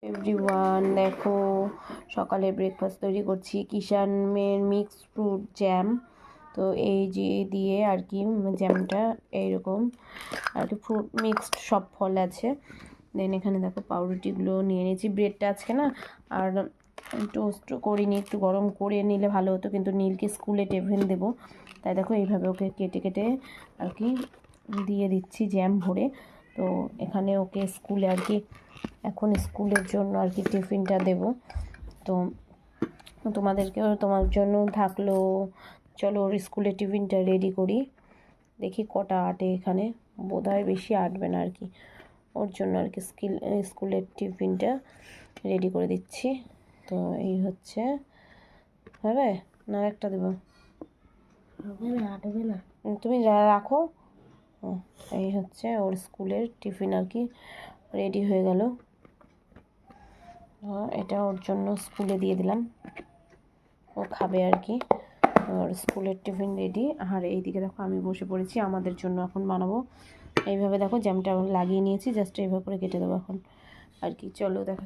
Everyone, দেখো সকালে breakfast তৈরি করছি কিষানের মিক্স ফ্রুট জ্যাম। তো এই যে দিয়ে আর কি জ্যামটা এইরকম আর কি, ফ্রুট মিক্সড সব ফল আছে। দেন এখানে দেখো পাউরুটিগুলো নিয়ে নিয়েছি। ব্রেডটা আজকে না আর টোস্ট করিনি, একটু গরম করে নিলে ভালো হতো, কিন্তু নীলকে স্কুলে টিফিন দেবো, তাই দেখো এইভাবে ওকে কেটে কেটে আর কি দিয়ে দিচ্ছি জ্যাম ভরে। তো এখানে ওকে স্কুলে আর কি এখন স্কুলের জন্য আর কি টিফিনটা দেব। তো তোমাদেরকেও তোমার জন্য থাকলো, চলো ওর স্কুলের টিফিনটা রেডি করি। দেখি কটা আটে, এখানে বোধহয় বেশি আটবে না আর কি, ওর জন্য আর কি স্কুলের টিফিনটা রেডি করে দিচ্ছি। তো এই হচ্ছে, হবে না একটা দেবো, তুমি যা রাখো। এই হচ্ছে ওর স্কুলের টিফিন আর কি রেডি হয়ে গেল। এটা ওর জন্য স্কুলে দিয়ে দিলাম, ও খাবে আর কি। ওর স্কুলের টিফিন রেডি। আর এইদিকে দেখো আমি বসে পড়েছি আমাদের জন্য এখন বানাবো। এইভাবে দেখো জ্যামটা লাগিয়ে নিয়েছি, জাস্ট এইভাবে করে কেটে দেবো এখন আর কি। চলো দেখো।